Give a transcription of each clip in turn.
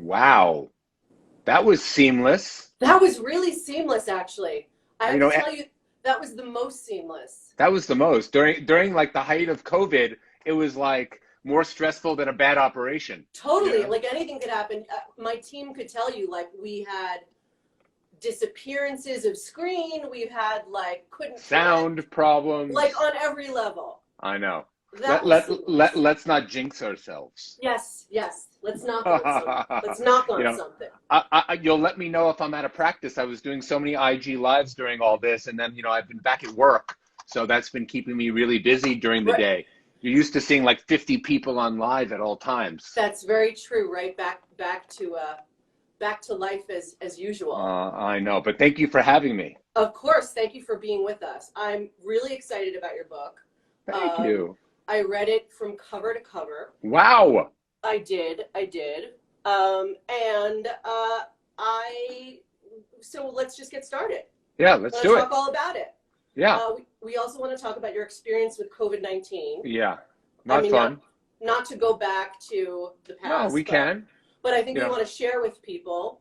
Wow. That was seamless. That was really seamless, actually. I have You to know, tell you, that was the most seamless. that was the most. During like the height of COVID, it was like more stressful than a bad operation. You Totally. know? Like anything could happen. My team could tell you, like, we had disappearances of screen. We've had, like, couldn't connect, Sound problems. like, on every level. I know. That was seamless. Let's not jinx ourselves. Yes, yes. Let's knock on something. Let's knock You on know, something. you'll let me know if I'm out of practice. I was doing so many IG lives during all this, and then, I've been back at work. So that's been keeping me really busy during the Right. day. You're used to seeing like 50 people on live at all times. That's very true, right? Back to life as usual. I know, but thank you for having me. Of course, thank you for being with us. I'm really excited about your book. Thank you. I read it from cover to cover. Wow. I did. So let's just get started. Yeah, let's do it. Talk all about it. Yeah. We also want to talk about your experience with COVID-19. Yeah. Not fun. Not to go back to the past. No, we can. But I think we want to share with people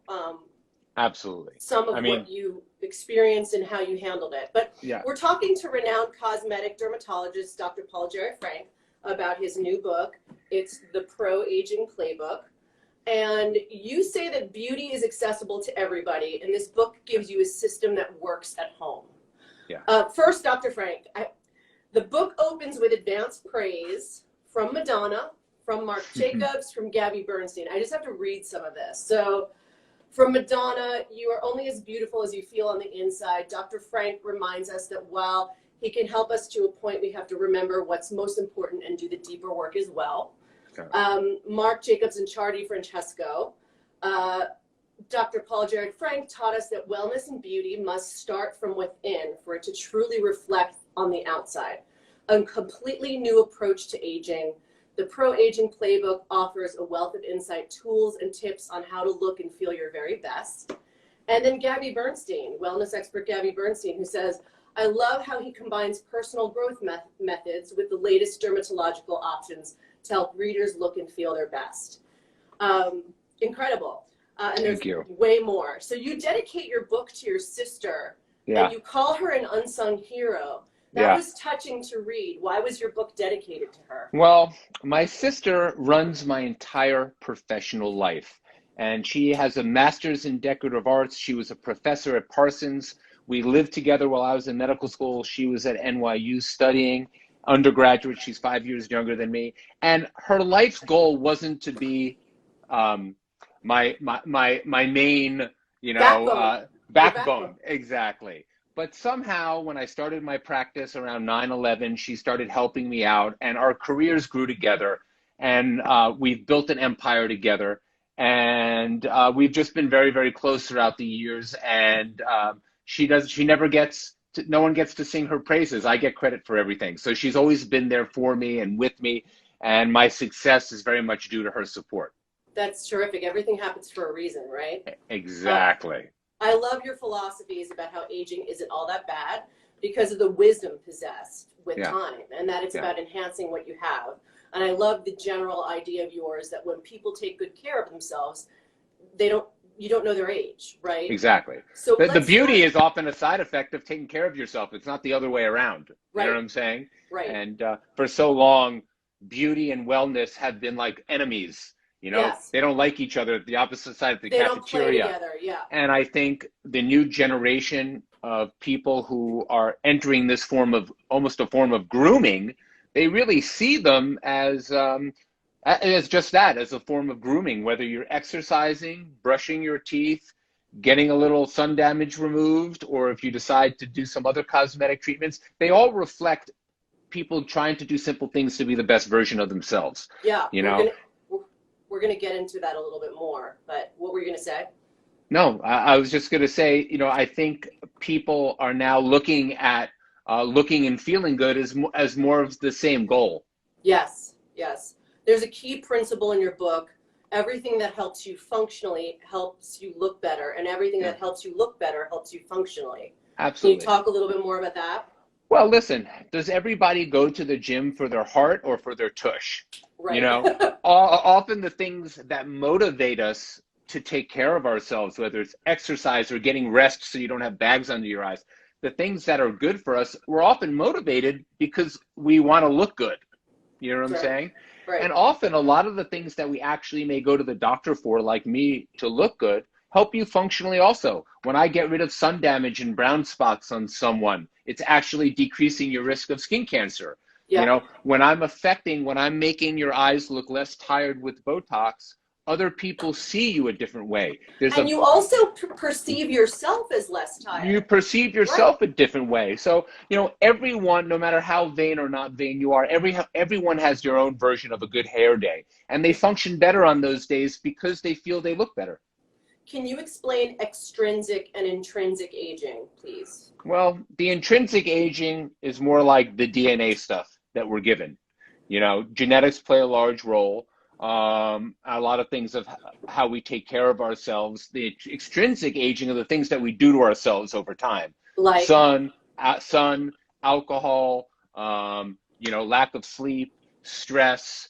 absolutely some of what you experienced and how you handled it. But we're talking to renowned cosmetic dermatologist, Dr. Jarrod Frank, about his new book. It's the ProAging Playbook. And you say that beauty is accessible to everybody, and this book gives you a system that works at home. Yeah. First, Dr. Frank, the book opens with advanced praise from Madonna, from Marc Jacobs, from Gabby Bernstein. I just have to read some of this. So, from Madonna, you are only as beautiful as you feel on the inside. Dr. Frank reminds us that while he can help us to a point, we have to remember what's most important and do the deeper work as well. Okay. Marc Jacobs and Chardy Francesco. Dr. Jarrod Frank taught us that wellness and beauty must start from within for it to truly reflect on the outside. A completely new approach to aging. The ProAging Playbook offers a wealth of insight, tools, and tips on how to look and feel your very best. And then Gabby Bernstein, wellness expert Gabby Bernstein, who says, I love how he combines personal growth methods with the latest dermatological options to help readers look and feel their best. Incredible. And there's way more. So you dedicate your book to your sister, and you call her an unsung hero. That was touching to read. Why was your book dedicated to her? Well, my sister runs my entire professional life, and she has a master's in decorative arts. She was a professor at Parsons. We lived together while I was in medical school. She was at NYU studying undergraduate. She's 5 years younger than me. And her life's goal wasn't to be my main, backbone. Exactly. But somehow when I started my practice around 9/11, she started helping me out, and our careers grew together, and we've built an empire together, and we've just been very, very close throughout the years. And no one gets to sing her praises. I get credit for everything. So she's always been there for me and with me, and my success is very much due to her support. That's terrific. Everything happens for a reason, right? Exactly. I love your philosophies about how aging isn't all that bad because of the wisdom possessed with time, and that it's about enhancing what you have. And I love the general idea of yours that when people take good care of themselves, you don't know their age, right? Exactly. So the beauty is often a side effect of taking care of yourself. It's not the other way around. Right. You know what I'm saying? Right. And for so long, beauty and wellness have been like enemies. They don't like each other at the opposite side of the cafeteria. Don't play together, And I think the new generation of people who are entering this almost a form of grooming, they really see them as just that, as a form of grooming, whether you're exercising, brushing your teeth, getting a little sun damage removed, or if you decide to do some other cosmetic treatments, they all reflect people trying to do simple things to be the best version of themselves. Yeah. We're going to get into that a little bit more, but what were you going to say? No, I was just going to say, I think people are now looking at looking and feeling good as more of the same goal. Yes, yes. There's a key principle in your book. Everything that helps you functionally helps you look better, and everything that helps you look better helps you functionally. Absolutely. Can you talk a little bit more about that? Well, listen, does everybody go to the gym for their heart or for their tush? Right. Often the things that motivate us to take care of ourselves, whether it's exercise or getting rest so you don't have bags under your eyes, the things that are good for us, we're often motivated because we want to look good. You know what I'm saying? Right. And often a lot of the things that we actually may go to the doctor for, like me, to look good, help you functionally also. When I get rid of sun damage and brown spots on someone, it's actually decreasing your risk of skin cancer. Yeah. You know, when I'm making your eyes look less tired with Botox, other people see you a different way. You also perceive yourself as less tired. You perceive yourself a different way. So, you know, everyone, no matter how vain or not vain you are, everyone has their own version of a good hair day. And they function better on those days because they feel they look better. Can you explain extrinsic and intrinsic aging, please? Well, the intrinsic aging is more like the DNA stuff that we're given. You know, genetics play a large role. A lot of things of how we take care of ourselves. The extrinsic aging are the things that we do to ourselves over time. Like sun, alcohol, you know, lack of sleep, stress,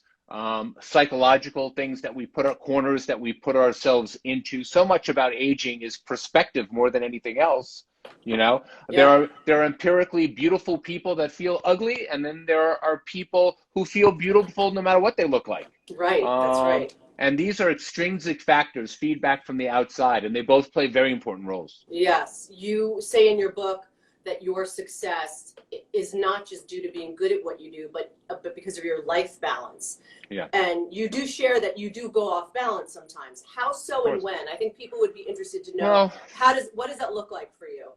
psychological things that we put corners that we put ourselves into. So much about aging is perspective more than anything else. You know, there are empirically beautiful people that feel ugly, and then there are people who feel beautiful no matter what they look like. Right, that's right. And these are extrinsic factors, feedback from the outside, and they both play very important roles. Yes, you say in your book that your success is not just due to being good at what you do, but because of your life balance. Yeah. And you do share that you do go off balance sometimes. How so and when? I think people would be interested to know. What does that look like for you?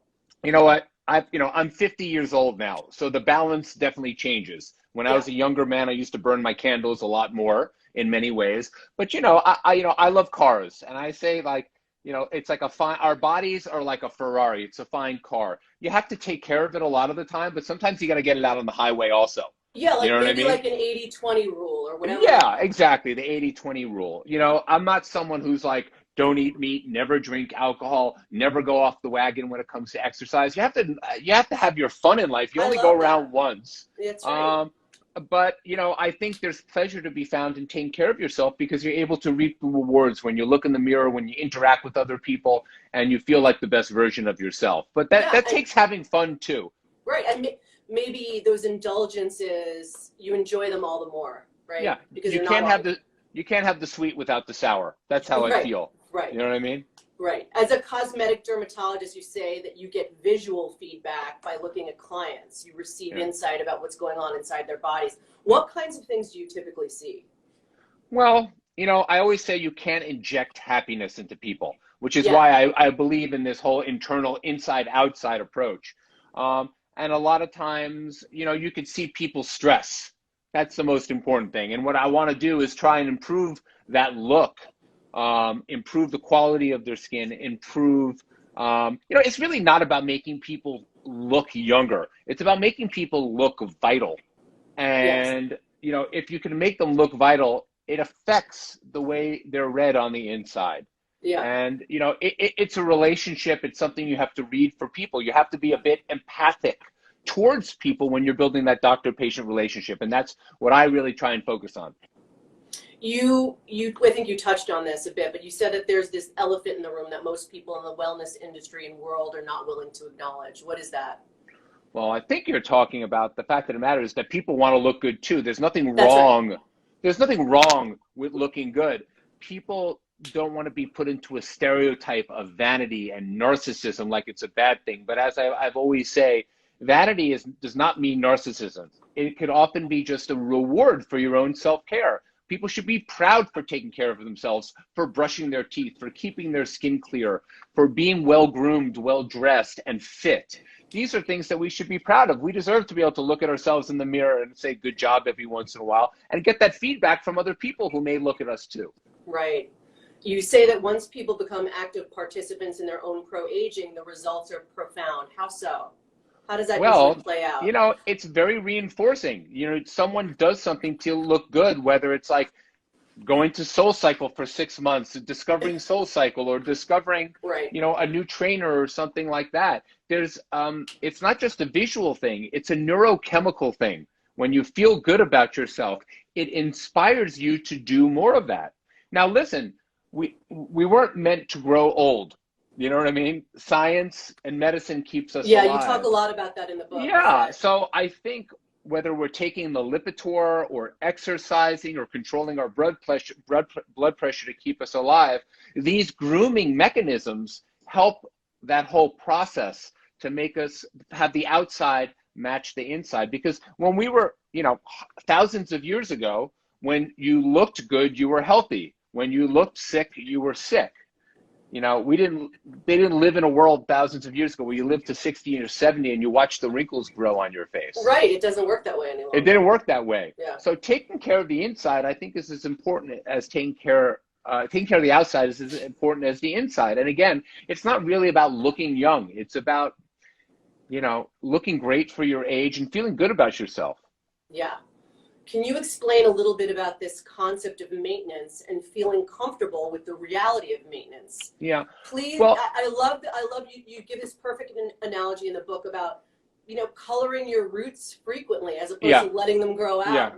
You know what? I'm 50 years old now, so the balance definitely changes. When I was a younger man, I used to burn my candles a lot more in many ways. But you know, I love cars, and I say, like, you know, it's like our bodies are like a Ferrari. It's a fine car. You have to take care of it a lot of the time, but sometimes you got to get it out on the highway also. Yeah, like, you know, maybe like an 80-20 rule or whatever. Yeah, exactly. The 80-20 rule. You know, I'm not someone who's like, don't eat meat, never drink alcohol, never go off the wagon when it comes to exercise. You have to have your fun in life. You only go around once. That's right. But, you know, I think there's pleasure to be found in taking care of yourself because you're able to reap the rewards when you look in the mirror, when you interact with other people, and you feel like the best version of yourself. But that takes having fun too. Right. And maybe those indulgences, you enjoy them all the more, right? Yeah. Because you can't have the sweet without the sour. That's how I feel. Right. You know what I mean? Right. As a cosmetic dermatologist, you say that you get visual feedback by looking at clients. You receive insight about what's going on inside their bodies. What kinds of things do you typically see? Well, you know, I always say you can't inject happiness into people, which is why I believe in this whole internal inside-outside approach. And a lot of times, you know, you could see people stress. That's the most important thing. And what I want to do is try and improve that look. Improve the quality of their skin, improve, you know, it's really not about making people look younger. It's about making people look vital. And, you know, if you can make them look vital, it affects the way they're read on the inside. Yeah. And, you know, it's a relationship. It's something you have to read for people. You have to be a bit empathic towards people when you're building that doctor-patient relationship. And that's what I really try and focus on. I think you touched on this a bit, but you said that there's this elephant in the room that most people in the wellness industry and world are not willing to acknowledge. What is that? Well, I think you're talking about the fact of the matter is that people want to look good too. There's nothing wrong. Right. There's nothing wrong with looking good. People don't want to be put into a stereotype of vanity and narcissism like it's a bad thing. But as I've always say, vanity does not mean narcissism. It could often be just a reward for your own self-care. People should be proud for taking care of themselves, for brushing their teeth, for keeping their skin clear, for being well-groomed, well-dressed, and fit. These are things that we should be proud of. We deserve to be able to look at ourselves in the mirror and say good job every once in a while and get that feedback from other people who may look at us too. Right. You say that once people become active participants in their own pro-aging, the results are profound. How so? How does that usually play out? You know, it's very reinforcing. You know, someone does something to look good, whether it's like going to Soul Cycle for 6 months, discovering Soul Cycle, or discovering, you know, a new trainer or something like that. There's, it's not just a visual thing, it's a neurochemical thing. When you feel good about yourself, it inspires you to do more of that. Now, listen, we weren't meant to grow old. You know what I mean? Science and medicine keeps us alive. alive. You talk a lot about that in the book. Yeah. So I think whether we're taking the Lipitor or exercising or controlling our blood pressure to keep us alive, these grooming mechanisms help that whole process to make us have the outside match the inside. Because when we were, thousands of years ago, when you looked good, you were healthy. When you looked sick, you were sick. They didn't live in a world thousands of years ago where you lived to 60 or 70 and you watch the wrinkles grow on your face. Right. It doesn't work that way anymore. It didn't work that way. Yeah. So taking care of the inside, I think, is as important as taking care of the outside is as important as the inside. And again, it's not really about looking young. It's about, looking great for your age and feeling good about yourself. Yeah. Can you explain a little bit about this concept of maintenance and feeling comfortable with the reality of maintenance? Yeah. Please. Well, I love you give this perfect analogy in the book about, coloring your roots frequently as opposed to letting them grow out.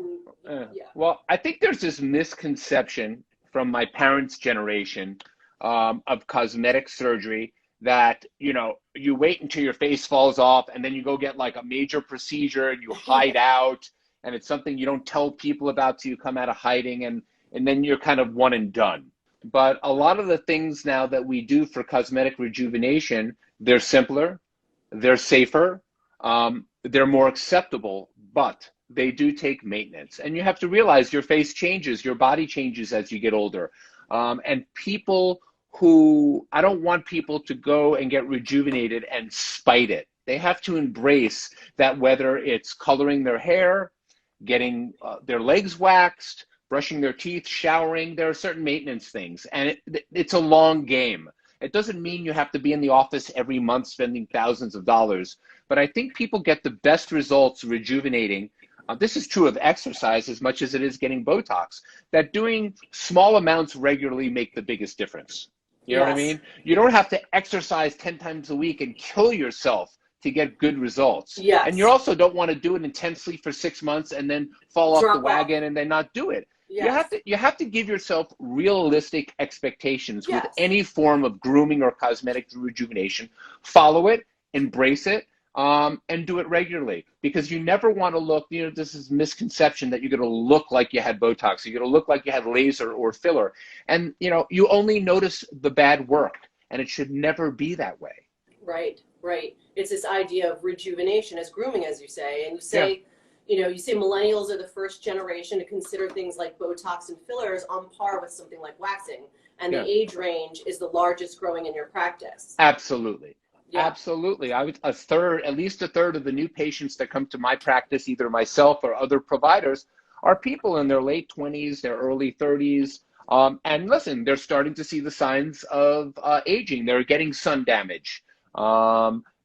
Well, I think there's this misconception from my parents' generation of cosmetic surgery that, you wait until your face falls off and then you go get like a major procedure and you hide out. And it's something you don't tell people about till you come out of hiding, and then you're kind of one and done. But a lot of the things now that we do for cosmetic rejuvenation, they're simpler, they're safer, they're more acceptable, but they do take maintenance. And you have to realize your face changes, your body changes as you get older. And I don't want people to go and get rejuvenated and spite it. They have to embrace that, whether it's coloring their hair, getting their legs waxed, brushing their teeth, showering, there are certain maintenance things. And it's a long game. It doesn't mean you have to be in the office every month spending thousands of dollars. But I think people get the best results rejuvenating. This is true of exercise as much as it is getting Botox, that doing small amounts regularly make the biggest difference. You know what I mean? You don't have to exercise 10 times a week and kill yourself to get good results. Yes. And you also don't want to do it intensely for 6 months and then fall off the wagon and then not do it. Yes. You have to give yourself realistic expectations with any form of grooming or cosmetic rejuvenation. Follow it, embrace it, and do it regularly. Because you never want to look, this is misconception that you're going to look like you had Botox, you're going to look like you had laser or filler. And, you only notice the bad work, and it should never be that way. Right. Right. It's this idea of rejuvenation as grooming, as you say. And you say, you say millennials are the first generation to consider things like Botox and fillers on par with something like waxing. And the age range is the largest growing in your practice. Absolutely. Yeah. Absolutely. At least a third of the new patients that come to my practice, either myself or other providers, are people in their late 20s, their early 30s. And listen, they're starting to see the signs of aging. They're getting sun damage.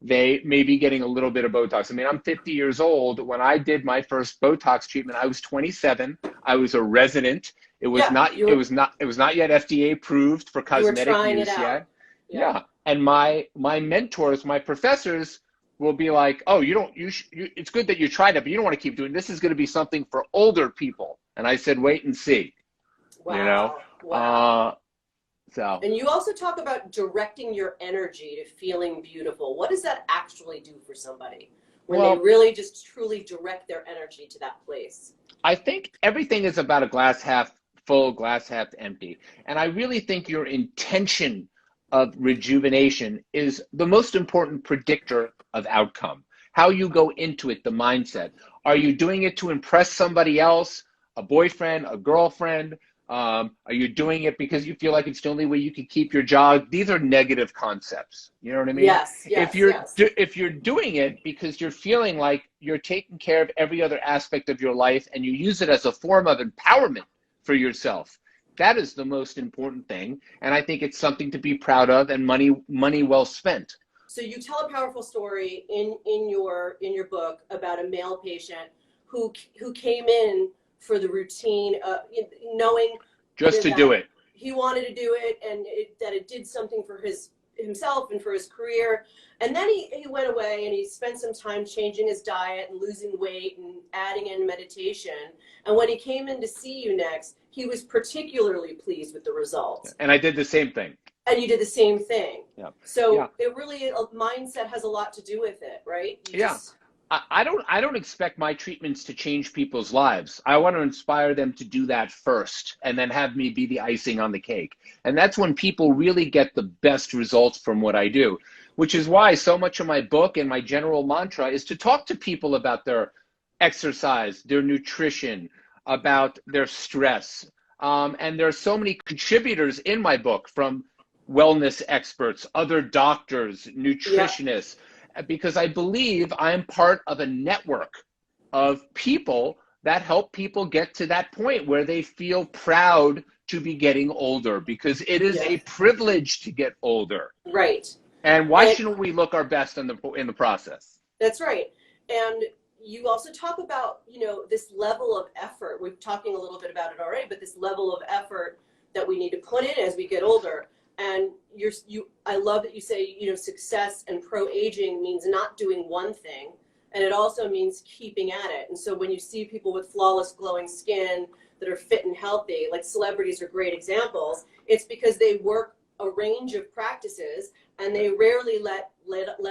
They may be getting a little bit of Botox. I mean, I'm 50 years old. When I did my first Botox treatment, I was 27. I was a resident. It was not yet FDA approved for cosmetic use yet. Yeah. And my mentors, my professors will be like, "Oh, it's good that you tried it, but you don't want to keep doing this. Is going to be something for older people." And I said, "Wait and see." Wow. Wow. And you also talk about directing your energy to feeling beautiful. What does that actually do for somebody when they really just truly direct their energy to that place? I think everything is about a glass half full, glass half empty. And I really think your intention of rejuvenation is the most important predictor of outcome. How you go into it, the mindset. Are you doing it to impress somebody else, a boyfriend, a girlfriend? Are you doing it because you feel like it's the only way you can keep your job? These are negative concepts. You know what I mean? Yes. If you're doing it because you're feeling like you're taking care of every other aspect of your life and you use it as a form of empowerment for yourself, that is the most important thing. And I think it's something to be proud of and money well spent. So you tell a powerful story in your book about a male patient who came in for the routine, knowing just to do it. He wanted to do it, and that it did something for his himself and for his career. And then he went away and he spent some time changing his diet and losing weight and adding in meditation. And when he came in to see you next, he was particularly pleased with the results. And I did the same thing. And you did the same thing. Yeah. So it really, mindset has a lot to do with it, right? I don't expect my treatments to change people's lives. I want to inspire them to do that first and then have me be the icing on the cake. And that's when people really get the best results from what I do, which is why so much of my book and my general mantra is to talk to people about their exercise, their nutrition, about their stress. And there are so many contributors in my book, from wellness experts, other doctors, nutritionists, because I believe I'm part of a network of people that help people get to that point where they feel proud to be getting older, because it is a privilege to get older. Right. And why shouldn't we look our best in the process? That's right. And you also talk about, this level of effort. We're talking a little bit about it already, but this level of effort that we need to put in as we get older. And I love that you say, success and pro-aging means not doing one thing, and it also means keeping at it. And so when you see people with flawless glowing skin that are fit and healthy, like celebrities are great examples, it's because they work a range of practices and they rarely let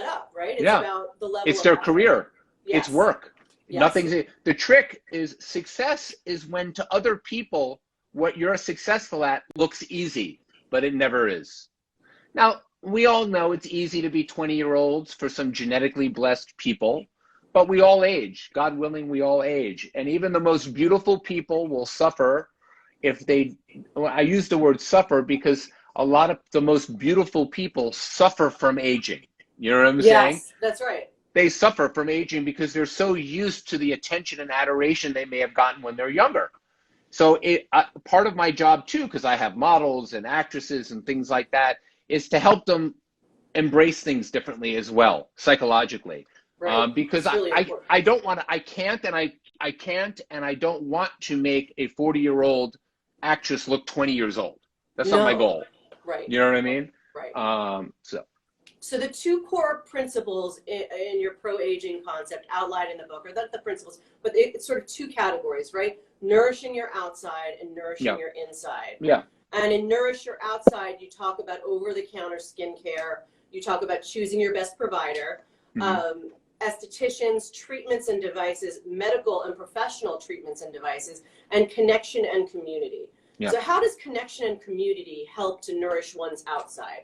up, right? It's about the level. It's their career. Yes. It's work. Yes. The trick is success is when to other people what you're successful at looks easy, but it never is. Now, we all know it's easy to be 20-year-olds for some genetically blessed people, but we all age. God willing, we all age. And even the most beautiful people will suffer I use the word suffer because a lot of the most beautiful people suffer from aging. You know what I'm saying? Yes, that's right. They suffer from aging because they're so used to the attention and adoration they may have gotten when they're younger. So part of my job too, because I have models and actresses and things like that, is to help them embrace things differently as well, psychologically. Right. Because really I don't want to, I can't and I don't want to make a 40-year-old actress look 20 years old. That's not my goal. Right. You know what I mean? Right. So the two core principles in your pro-aging concept outlined in the book are not the principles, but it's sort of two categories, right? Nourishing your outside and nourishing your inside. Yeah. And in Nourish Your Outside, you talk about over-the-counter skincare. You talk about choosing your best provider, estheticians, treatments and devices, medical and professional treatments and devices, and connection and community. Yeah. So how does connection and community help to nourish one's outside?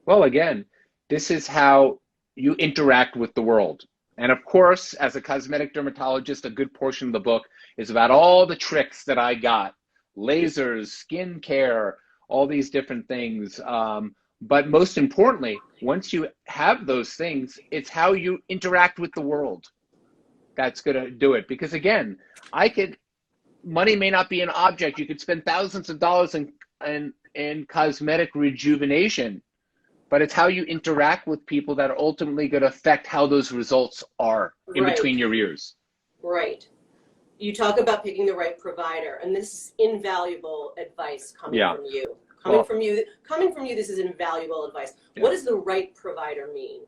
Well, again, this is how you interact with the world. And of course, as a cosmetic dermatologist, a good portion of the book is about all the tricks that I got. Lasers, skin care, all these different things. But most importantly, once you have those things, it's how you interact with the world that's going to do it. Because again, money may not be an object. You could spend thousands of dollars in cosmetic rejuvenation, but it's how you interact with people that are ultimately going to affect how those results are in between your ears. Right. You talk about picking the right provider, and this is invaluable advice coming from you. Coming from you, this is invaluable advice. What does the right provider mean?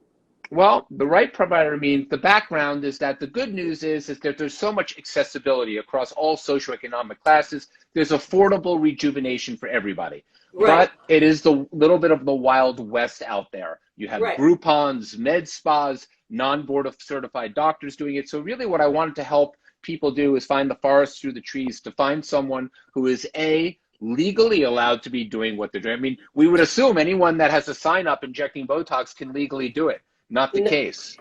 Well, the right provider means the background is that the good news is that there's so much accessibility across all socioeconomic classes. There's affordable rejuvenation for everybody. Right. But it is the little bit of the Wild West out there. You have Groupons, med spas, non-board certified doctors doing it. So really what I wanted to help people do is find the forest through the trees, to find someone who is legally allowed to be doing what they're doing. I mean, we would assume anyone that has a sign up injecting Botox can legally do it. Not the case.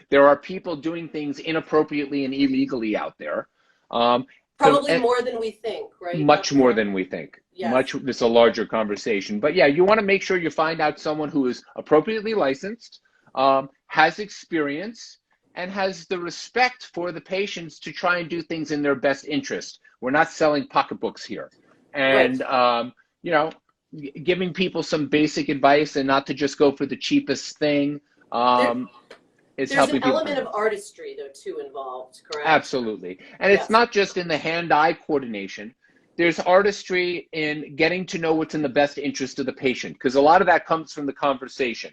There are people doing things inappropriately and illegally out there. Probably more than we think, right? Much more than we think. Yes. It's a larger conversation. But yeah, you want to make sure you find out someone who is appropriately licensed, has experience, and has the respect for the patients to try and do things in their best interest. We're not selling pocketbooks here. And, giving people some basic advice and not to just go for the cheapest thing is helping people. There's an element of artistry, though, too, involved, correct? Absolutely. And it's not just in the hand-eye coordination. there's artistry in getting to know what's in the best interest of the patient, because a lot of that comes from the conversation.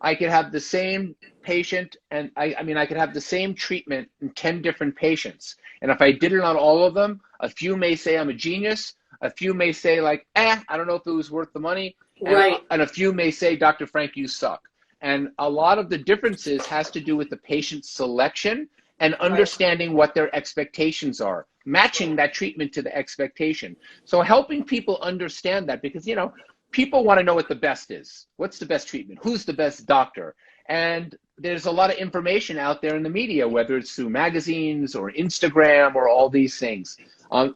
I could have the same patient, and I mean, I could have the same treatment in 10 different patients. And if I did it on all of them, a few may say I'm a genius. A few may say like, I don't know if it was worth the money. And a few may say, Dr. Frank, you suck. And a lot of the differences has to do with the patient selection and understanding what their expectations are, matching that treatment to the expectation. So helping people understand that, because, you know, people want to know what the best is. What's the best treatment? Who's the best doctor? And there's a lot of information out there in the media, whether it's through magazines or Instagram or all these things.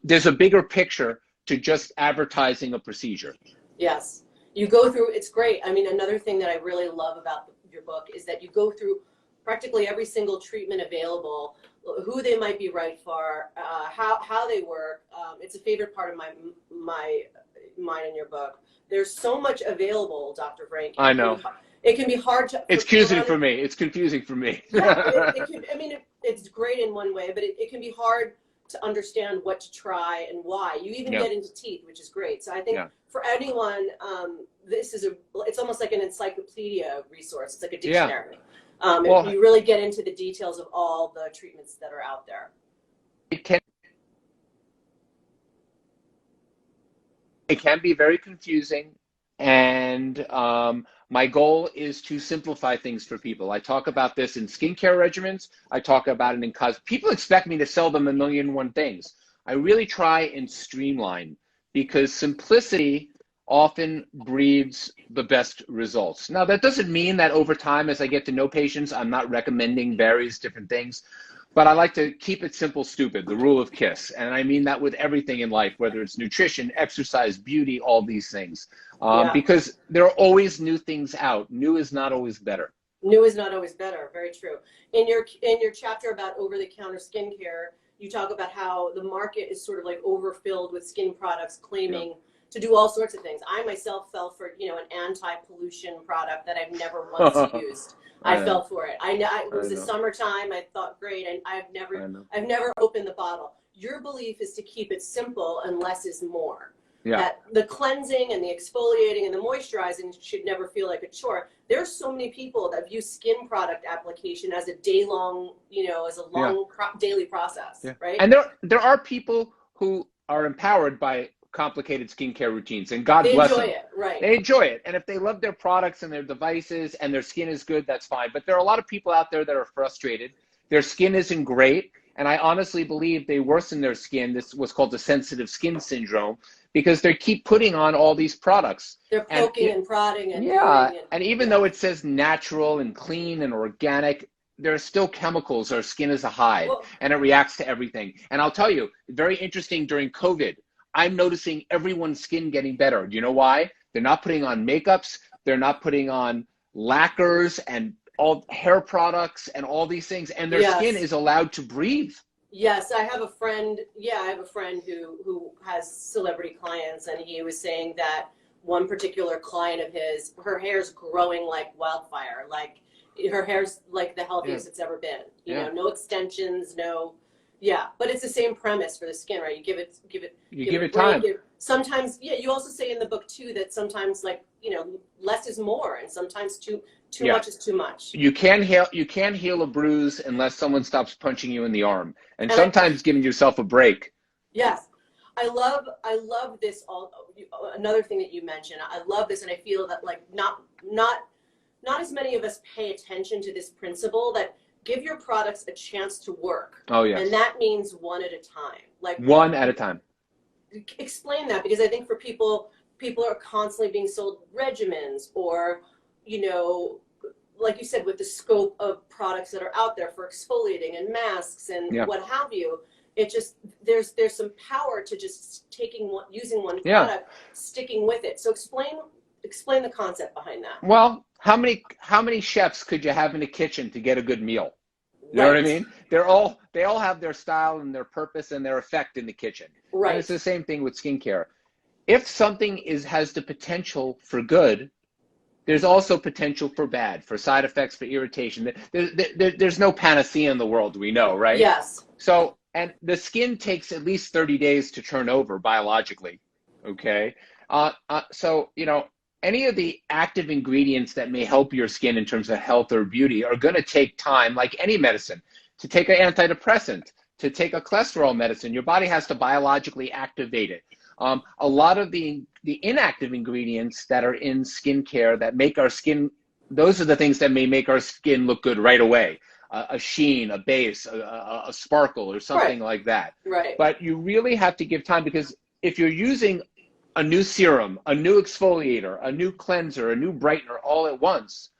There's a bigger picture to just advertising a procedure. Yes. You go through, it's great. I mean, another thing that I really love about your book is that you go through practically every single treatment available, who they might be right for, how they work. It's a favorite part of mine in your book. There's so much available, Dr. Frank. I know. It can be hard to. It's confusing for me. It's confusing for me. Yeah, I mean, it's great in one way, but it can be hard to understand what to try and why. You even get into teeth, which is great. So I think for anyone, it's almost like an encyclopedia resource. It's like a dictionary. If you really get into the details of all the treatments that are out there. It can be very confusing, and my goal is to simplify things for people. I talk about this in skincare regimens. I talk about it in people expect me to sell them a million and one things. I really try and streamline, because simplicity often breeds the best results. Now, that doesn't mean that over time, as I get to know patients, I'm not recommending various different things, but I like to keep it simple, stupid, the rule of KISS. And I mean that with everything in life, whether it's nutrition, exercise, beauty, all these things, because there are always new things out. New is not always better. New is not always better. Very true. In your chapter about over-the-counter skincare, you talk about how the market is sort of like overfilled with skin products claiming to do all sorts of things. I myself fell for, an anti-pollution product that I've never once used. I fell for it. It was the summertime. I thought, great, and I've never opened the bottle. Your belief is to keep it simple, and less is more. Yeah. That the cleansing and the exfoliating and the moisturizing should never feel like a chore. There's so many people that view skin product application as a day-long, as a long daily process, right? And there are people who are empowered by complicated skincare routines, and God bless them. They enjoy it, right? They enjoy it, and if they love their products and their devices and their skin is good, that's fine. But there are a lot of people out there that are frustrated. Their skin isn't great, and I honestly believe they worsen their skin. This was called the sensitive skin syndrome, because they keep putting on all these products. They're poking and prodding and and even though it says natural and clean and organic, there are still chemicals. Our skin is a hive, and it reacts to everything. And I'll tell you, very interesting during COVID, I'm noticing everyone's skin getting better. Do you know why? They're not putting on makeups. They're not putting on lacquers and all hair products and all these things. And their skin is allowed to breathe. Yes, I have a friend. I have a friend who has celebrity clients, and he was saying that one particular client of his, her hair's growing like wildfire. Like her hair's like the healthiest it's ever been. You know, no extensions, no. Yeah, but it's the same premise for the skin, right? You give it time. Sometimes, you also say in the book too that sometimes, like, less is more, and sometimes too much is too much. You can't heal a bruise unless someone stops punching you in the arm, and sometimes giving yourself a break. Yes, I love this. Another thing that you mentioned, I love this, and I feel that like not as many of us pay attention to this principle that. Give your products a chance to work. Oh, yes. And that means one at a time. Like one at a time. Explain that, because I think for people are constantly being sold regimens, or, like you said, with the scope of products that are out there for exfoliating and masks and what have you. It just there's some power to just using one product, sticking with it. So explain the concept behind that. Well, how many chefs could you have in the kitchen to get a good meal? You know what I mean? They all have their style and their purpose and their effect in the kitchen. Right. And it's the same thing with skincare. If something has the potential for good, there's also potential for bad, for side effects, for irritation. There's no panacea in the world, we know, right? Yes. So And the skin takes at least 30 days to turn over biologically. Okay. So, you know, any of the active ingredients that may help your skin in terms of health or beauty are going to take time, like any medicine. To take an antidepressant, to take a cholesterol medicine, your body has to biologically activate it. A lot of the inactive ingredients that are in skincare that make our skin, those are the things that may make our skin look good right away. A sheen, a base, a sparkle, or something like that. Right. But you really have to give time, because if you're using a new serum, a new exfoliator, a new cleanser, a new brightener all at once,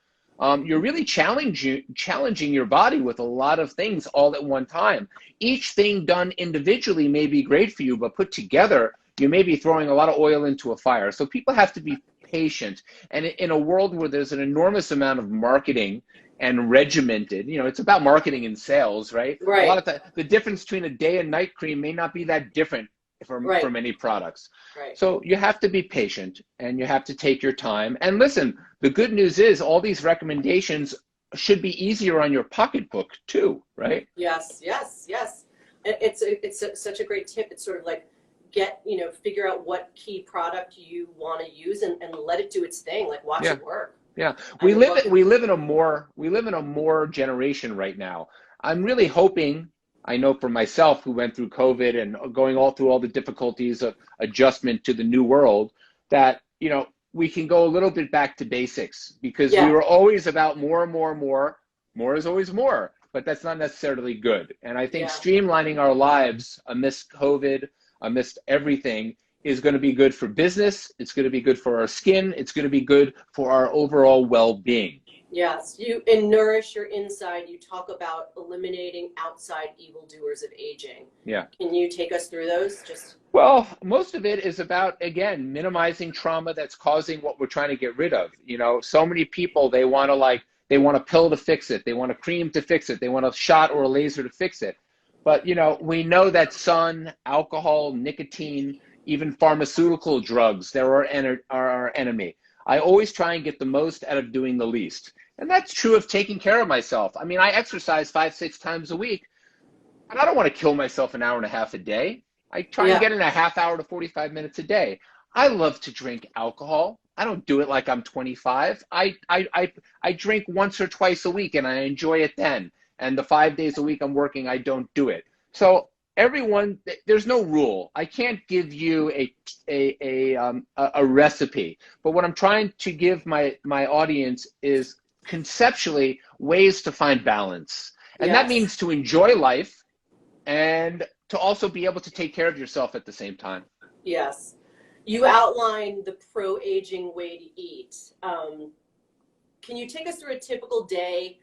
you're really challenging your body with a lot of things all at one time. Each thing done individually may be great for you, but put together, you may be throwing a lot of oil into a fire. So people have to be patient. And in a world where there's an enormous amount of marketing and regimented, you know, it's about marketing and sales, right? Right. A lot of the difference between a day and night cream may not be that different for many products. Right. So you have to be patient, and you have to take your time. And listen, the good news is all these recommendations should be easier on your pocketbook too, right? Yes, yes, yes. It's such a great tip. It's sort of like figure out what key product you want to use and let it do its thing. Like watch it work. Yeah, we live in a more generation right now. I'm really hoping, I know for myself who went through COVID and going all through all the difficulties of adjustment to the new world, that, you know, we can go a little bit back to basics, because we were always about more and more and more. More is always more, but that's not necessarily good. And I think streamlining our lives amidst COVID, amidst everything, is going to be good for business. It's going to be good for our skin. It's going to be good for our overall well-being. Yes, in Nourish Your Inside, you talk about eliminating outside evildoers of aging. Yeah. Can you take us through those? Well, most of it is about, again, minimizing trauma that's causing what we're trying to get rid of. You know, so many people, they want a pill to fix it. They want a cream to fix it. They want a shot or a laser to fix it. But, you know, we know that sun, alcohol, nicotine, even pharmaceutical drugs, are our enemy. I always try and get the most out of doing the least. And that's true of taking care of myself. I mean, I exercise 5-6 times a week, and I don't want to kill myself an hour and a half a day. I try and get in a half hour to 45 minutes a day. I love to drink alcohol. I don't do it like I'm 25. I drink once or twice a week, and I enjoy it then. And the 5 days a week I'm working, I don't do it. So everyone, there's no rule. I can't give you a recipe, but what I'm trying to give my audience is conceptually ways to find balance. And that means to enjoy life and to also be able to take care of yourself at the same time. Yes. You outlined the pro-aging way to eat. Can you take us through a typical day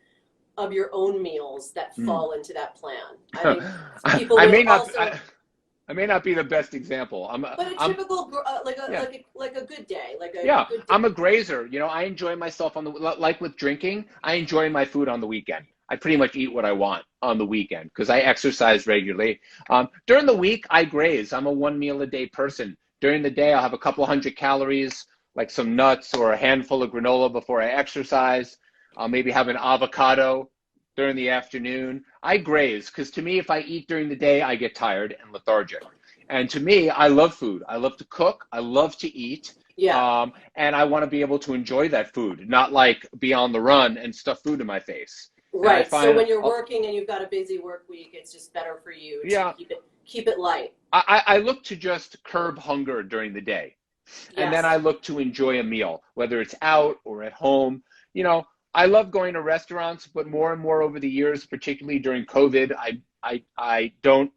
of your own meals that fall into that plan? I think people I may not be the best example. But a typical, like a good day, good day. I'm a grazer. You know, I enjoy myself like with drinking, I enjoy my food on the weekend. I pretty much eat what I want on the weekend because I exercise regularly. During the week, I graze. I'm a 1 meal a day person. During the day, I'll have a couple hundred calories, like some nuts or a handful of granola before I exercise. I'll maybe have an avocado during the afternoon. I graze because to me, if I eat during the day, I get tired and lethargic. And to me, I love food. I love to cook. I love to eat. Yeah. And I want to be able to enjoy that food, not like be on the run and stuff food in my face. Right. So when you're working and you've got a busy work week, it's just better for you to keep it light. I look to just curb hunger during the day. And then I look to enjoy a meal, whether it's out or at home. You know, I love going to restaurants, but more and more over the years, particularly during COVID, I don't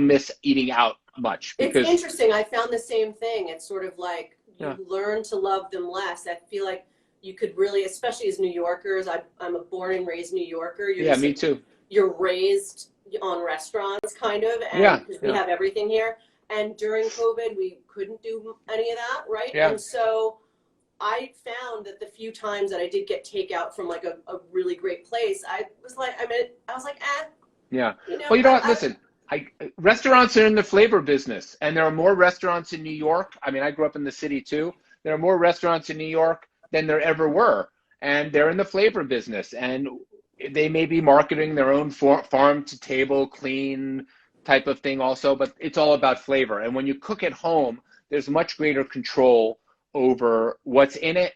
miss eating out much. It's interesting. I found the same thing. It's sort of like you learn to love them less. I feel like you could really, especially as New Yorkers, I'm a born and raised New Yorker. Me too. You're raised on restaurants, kind of, and because we have everything here. And during COVID, we couldn't do any of that, right? Yeah. And so I found that the few times that I did get takeout from like a really great place, I was like, Yeah. You know, well, you know what? Listen, restaurants are in the flavor business, and there are more restaurants in New York. I mean, I grew up in the city too. There are more restaurants in New York than there ever were, and they're in the flavor business. And they may be marketing their own farm to table clean type of thing also, but it's all about flavor. And when you cook at home, there's much greater control over what's in it,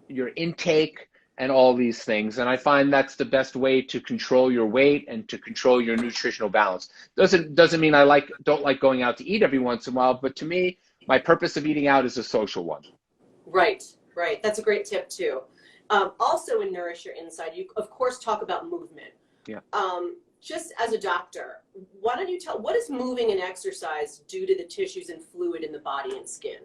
your intake, and all these things. And I find that's the best way to control your weight and to control your nutritional balance. Doesn't mean I don't like going out to eat every once in a while, but to me, my purpose of eating out is a social one. Right, right. That's a great tip too. Also in Nourish Your Inside, you of course talk about movement. Yeah. Just as a doctor, why don't you what does moving and exercise do to the tissues and fluid in the body and skin?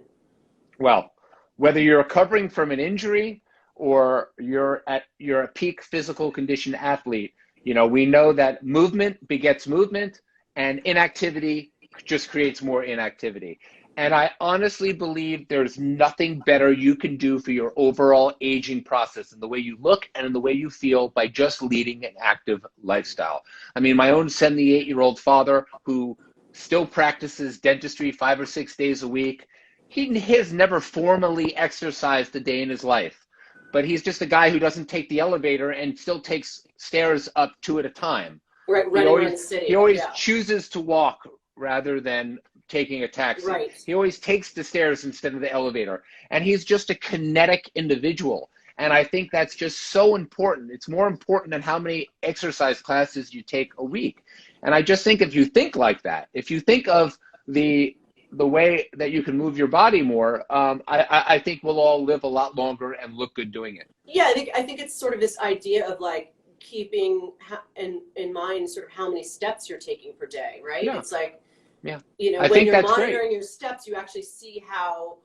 Well, whether you're recovering from an injury or you're a peak physical condition athlete, we know that movement begets movement, and inactivity just creates more inactivity. And I honestly believe there's nothing better you can do for your overall aging process in the way you look and in the way you feel by just leading an active lifestyle. I mean, my own 78-year-old father, who still practices dentistry 5 or 6 days a week, he has never formally exercised a day in his life. But he's just a guy who doesn't take the elevator and still takes stairs up 2 at a time. Right, running around the city. He always chooses to walk rather than taking a taxi. Right. He always takes the stairs instead of the elevator. And he's just a kinetic individual. And I think that's just so important. It's more important than how many exercise classes you take a week. And I just think if you think like that, if you think of the way that you can move your body more, I think we'll all live a lot longer and look good doing it. Yeah, I think it's sort of this idea of like keeping in mind sort of how many steps you're taking per day, right? Yeah. It's like, yeah, when you're monitoring your steps, you actually see how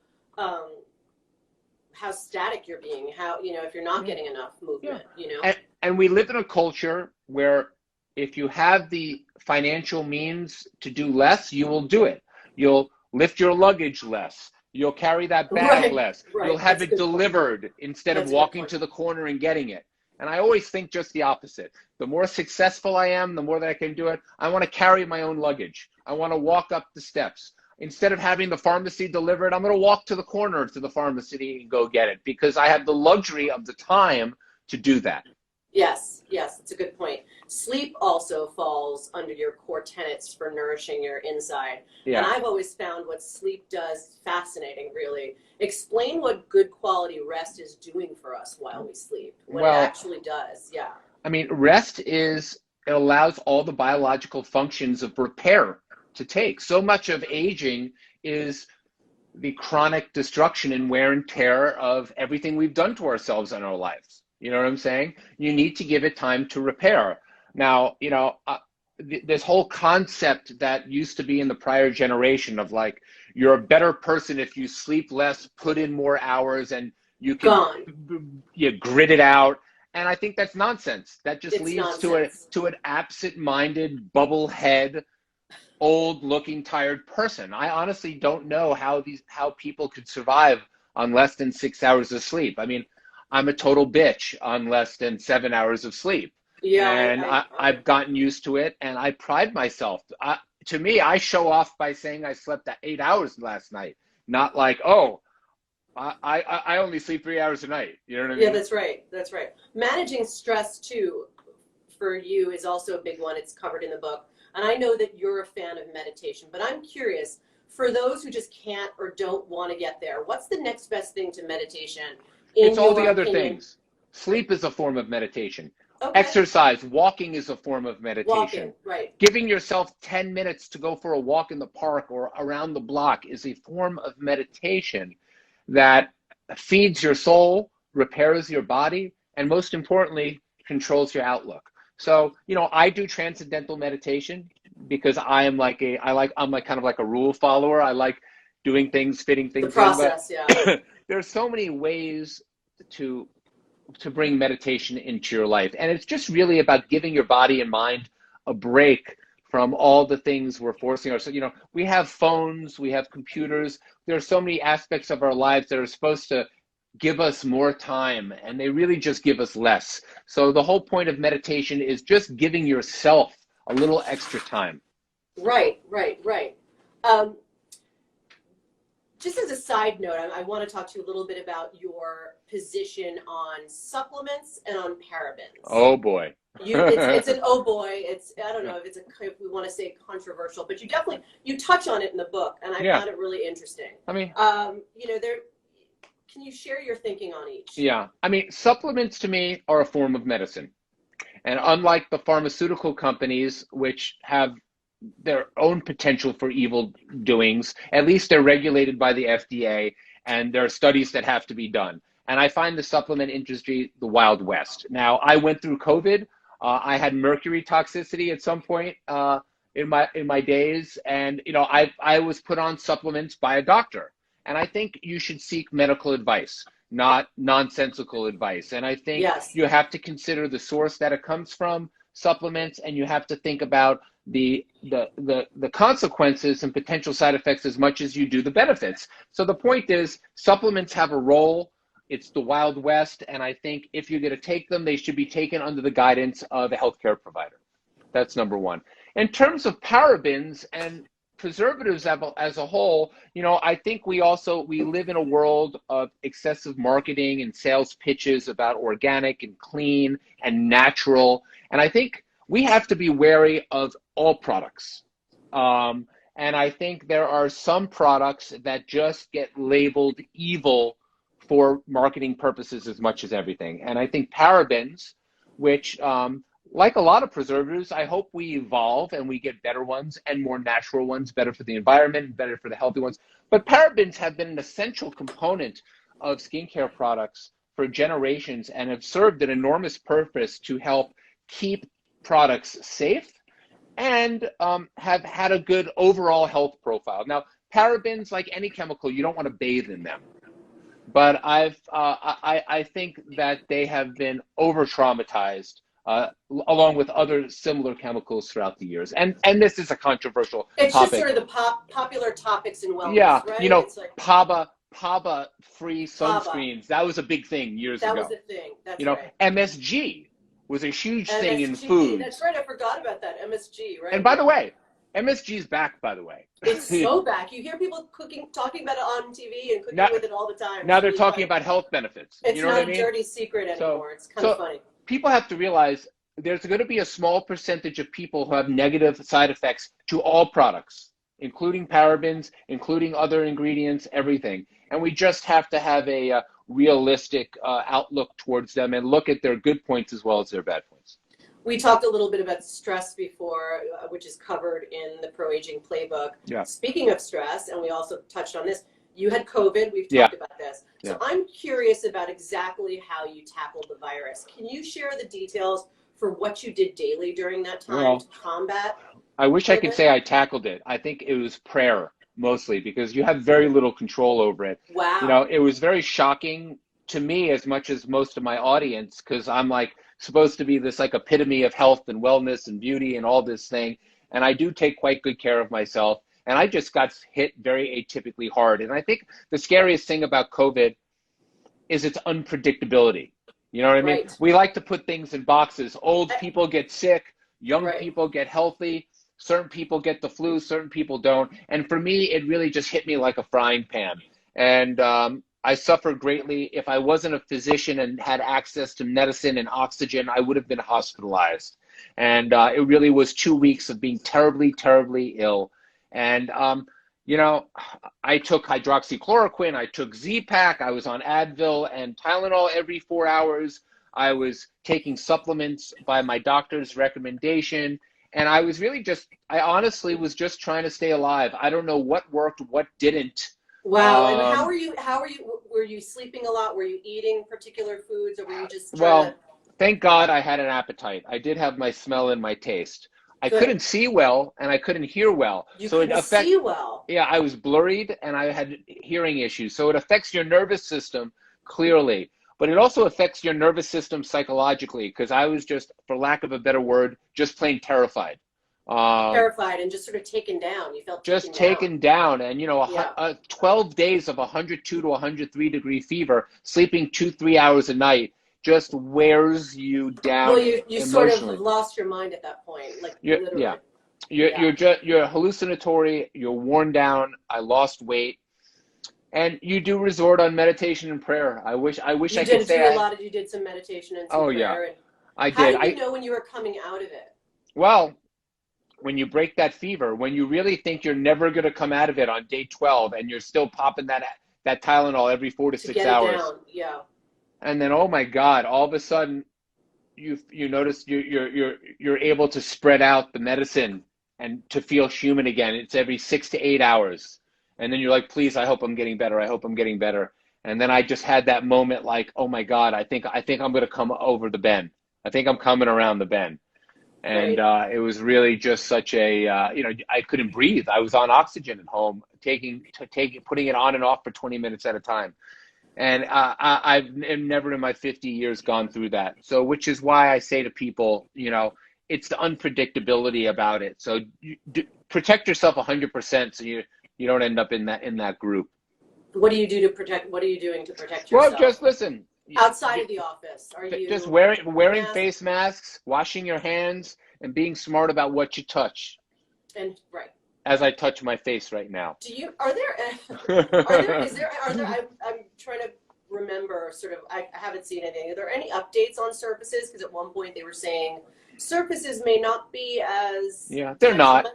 static you're being, how, if you're not getting enough movement, And we live in a culture where if you have the financial means to do less, you will do it. You'll lift your luggage less. You'll carry that bag less. Right. You'll have it delivered instead of walking to the corner and getting it. And I always think just the opposite. The more successful I am, the more that I can do it. I want to carry my own luggage. I want to walk up the steps. Instead of having the pharmacy deliver it, I'm going to walk to the corner to the pharmacy and go get it because I have the luxury of the time to do that. Yes, that's a good point. Sleep also falls under your core tenets for nourishing your inside. Yeah. And I've always found what sleep does fascinating, really. Explain what good quality rest is doing for us while we sleep, what it actually does. Yeah. I mean, rest it allows all the biological functions of repair to take. So much of aging is the chronic destruction and wear and tear of everything we've done to ourselves in our lives. You know what I'm saying? You need to give it time to repair. Now, this whole concept that used to be in the prior generation of like, you're a better person if you sleep less, put in more hours, and you can grit it out. And I think that's nonsense. That just leads to an absent-minded, bubble-head, old-looking, tired person. I honestly don't know how people could survive on less than 6 hours of sleep. I mean, I'm a total bitch on less than 7 hours of sleep. Yeah, and I've gotten used to it, and I pride myself. To me, I show off by saying I slept 8 hours last night, not like, I only sleep 3 hours a night. You know what I mean? Yeah, that's right. That's right. Managing stress, too, for you is also a big one. It's covered in the book. And I know that you're a fan of meditation, but I'm curious, for those who just can't or don't want to get there, what's the next best thing to meditation? It's all the other things. Sleep is a form of meditation. Okay. Exercise, walking is a form of meditation. Walking, right. Giving yourself 10 minutes to go for a walk in the park or around the block is a form of meditation that feeds your soul, repairs your body, and most importantly, controls your outlook. So, I do transcendental meditation because I'm kind of like a rule follower. I like doing things, fitting things in. The process, yeah. There's so many ways to bring meditation into your life. And it's just really about giving your body and mind a break from all the things we're forcing ourselves. We have phones, we have computers. There are so many aspects of our lives that are supposed to give us more time, and they really just give us less. So the whole point of meditation is just giving yourself a little extra time. Right. Just as a side note, I want to talk to you a little bit about your position on supplements and on parabens. Oh boy. It's an oh boy. I don't know if we want to say controversial, but you touch on it in the book, and I found it really interesting. I mean, can you share your thinking on each? Yeah, I mean, supplements to me are a form of medicine, and unlike the pharmaceutical companies, which have their own potential for evil doings, at least they're regulated by the FDA, and there are studies that have to be done. And I find the supplement industry the Wild West. Now, I went through COVID. I had mercury toxicity at some point in my days, and I was put on supplements by a doctor. And I think you should seek medical advice, not nonsensical advice. And I think you have to consider the source that it comes from, supplements, and you have to think about the consequences and potential side effects as much as you do the benefits. So the point is, supplements have a role. It's the Wild West, and I think if you're going to take them, they should be taken under the guidance of a healthcare provider. That's number one. In terms of parabens and preservatives as a whole, I think we live in a world of excessive marketing and sales pitches about organic and clean and natural. And I think we have to be wary of all products. And I think there are some products that just get labeled evil for marketing purposes as much as everything. And I think parabens, which like a lot of preservatives, I hope we evolve and we get better ones and more natural ones, better for the environment, better for the healthy ones. But parabens have been an essential component of skincare products for generations and have served an enormous purpose to help keep products safe and have had a good overall health profile. Now, parabens, like any chemical, you don't want to bathe in them. But I think that they have been over-traumatized along with other similar chemicals throughout the years. And this is a controversial topic. It's just sort of the popular topics in wellness, right? It's like PABA-free sunscreens. That was a big thing years ago. That was a thing. That's right. MSG was a huge thing in food. That's right. I forgot about that. MSG, right? And by the way, MSG is back, by the way. It's so back. You hear people talking about it on TV and cooking with it all the time. Now they're talking about health benefits. It's not a dirty secret anymore. It's kind of funny. People have to realize there's going to be a small percentage of people who have negative side effects to all products, including parabens, including other ingredients, everything. And we just have to have a realistic outlook towards them and look at their good points as well as their bad points. We talked a little bit about stress before, which is covered in the ProAging Playbook. Yeah. Speaking of stress, and we also touched on this, you had COVID. We've talked about this. So I'm curious about exactly how you tackled the virus. Can you share the details for what you did daily during that time to combat? I wish I could say I tackled it. I think it was prayer mostly because you have very little control over it. Wow. It was very shocking to me as much as most of my audience because I'm supposed to be this epitome of health and wellness and beauty and all this thing. And I do take quite good care of myself. And I just got hit very atypically hard. And I think the scariest thing about COVID is its unpredictability. You know what I mean? Right. We like to put things in boxes. Old people get sick, young people get healthy, certain people get the flu, certain people don't. And for me, it really just hit me like a frying pan. And I suffered greatly. If I wasn't a physician and had access to medicine and oxygen, I would have been hospitalized. And it really was 2 weeks of being terribly, terribly ill. And, I took hydroxychloroquine, I took Z-Pak, I was on Advil and Tylenol every 4 hours. I was taking supplements by my doctor's recommendation. And I was really I honestly was just trying to stay alive. I don't know what worked, what didn't. Wow. And were you sleeping a lot? Were you eating particular foods or were you just thank God I had an appetite. I did have my smell and my taste. I couldn't see well and I couldn't hear well. You couldn't see well? Yeah, I was blurred and I had hearing issues. So it affects your nervous system clearly, but it also affects your nervous system psychologically because I was just, for lack of a better word, just plain terrified. Terrified and just sort of taken down. You felt just taken down. And 12 days of 102 to 103 degree fever, sleeping 2-3 hours a night just wears you down. Well, you sort of lost your mind at that point, literally. Yeah, you're hallucinatory. You're worn down. I lost weight, And you do resort on meditation and prayer. I wish I could say you did some meditation and some prayer. Yeah, and I did. How did you know when you were coming out of it? Well, when you break that fever, when you really think you're never going to come out of it on day 12, and you're still popping that Tylenol every 4 to 6 hours. Down. Yeah. And then, oh my God, all of a sudden, you notice you're able to spread out the medicine and to feel human again. It's every 6 to 8 hours. And then you're like, please, I hope I'm getting better. I hope I'm getting better. And then I just had that moment like, oh my God, I think I'm going to come over the bend. I think I'm coming around the bend. And it was really just such a, I couldn't breathe. I was on oxygen at home, putting it on and off for 20 minutes at a time. And I've never in my 50 years gone through that. So, which is why I say to people, it's the unpredictability about it. So protect yourself 100% so you don't end up in that group. What do you do to protect? What are you doing to protect yourself? Well, just listen. Outside of the office, are you just wearing face masks, washing your hands, and being smart about what you touch? And as I touch my face right now. I'm trying to remember, sort of, I haven't seen anything. Are there any updates on surfaces? Because at one point they were saying surfaces may not be as... Yeah, they're not.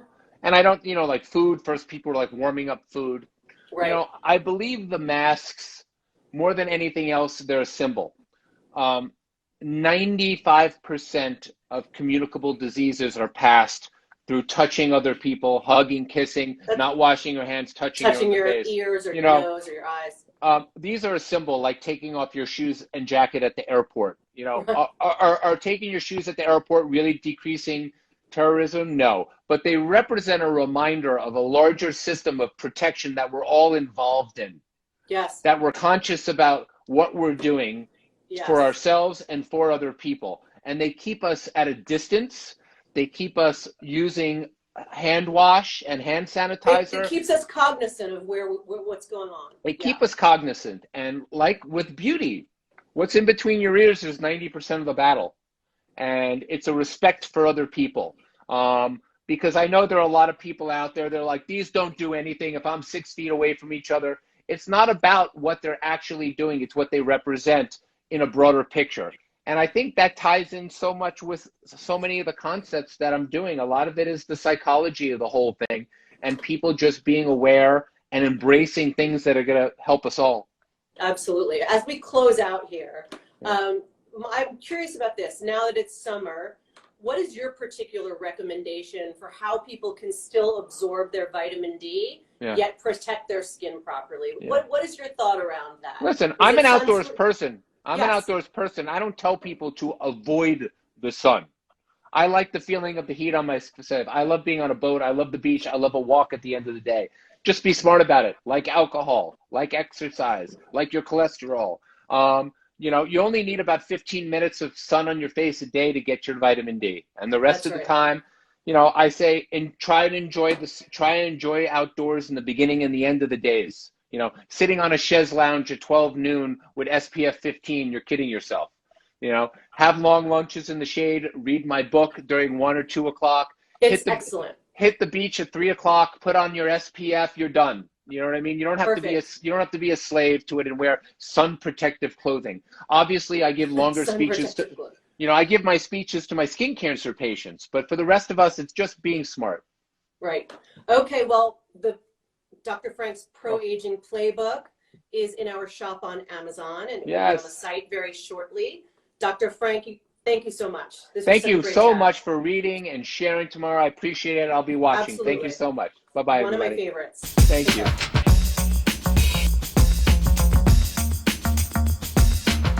And I don't, like food, first people were like warming up food. Right. I believe the masks, more than anything else, they're a symbol. 95% of communicable diseases are passed through touching other people, hugging, kissing, not washing your hands, touching your face. ears or your nose or your eyes. These are a symbol, like taking off your shoes and jacket at the airport. Are taking your shoes at the airport really decreasing terrorism? No, but they represent a reminder of a larger system of protection that we're all involved in. Yes. That we're conscious about what we're doing for ourselves and for other people. And they keep us at a distance. They keep us using hand wash and hand sanitizer. It keeps us cognizant of what's going on. They keep us cognizant. And like with beauty, what's in between your ears is 90% of the battle. And it's a respect for other people. Because I know there are a lot of people out there, they're like, these don't do anything if I'm 6 feet away from each other. It's not about what they're actually doing. It's what they represent in a broader picture. And I think that ties in so much with so many of the concepts that I'm doing. A lot of it is the psychology of the whole thing and people just being aware and embracing things that are going to help us all. Absolutely. As we close out here, I'm curious about this. Now that it's summer, what is your particular recommendation for how people can still absorb their vitamin D, yet protect their skin properly? What is your thought around that? Listen, I'm an outdoors person. I'm an outdoors person. I don't tell people to avoid the sun. I like the feeling of the heat on my skin. I love being on a boat. I love the beach. I love a walk at the end of the day. Just be smart about it. Like alcohol, like exercise, like your cholesterol. You only need about 15 minutes of sun on your face a day to get your vitamin D. And the rest of the time, I say, try and enjoy outdoors in the beginning and the end of the days. Sitting on a chaise lounge at 12 noon with SPF 15, you're kidding yourself. Have long lunches in the shade, read my book during 1 or 2 o'clock. It's excellent. Hit the beach at 3 o'clock, put on your SPF, you're done. You know what I mean? You don't have to be a slave to it and wear sun protective clothing. Obviously, I give longer speeches I give my speeches to my skin cancer patients, but for the rest of us, it's just being smart. Right. Okay, well, Dr. Frank's ProAging Playbook is in our shop on Amazon and it will be on the site very shortly. Dr. Frank, thank you so much. Thank you so much for reading and sharing tomorrow. I appreciate it. I'll be watching. Absolutely. Thank you so much. Bye-bye, everybody. One of my favorites. Thank you.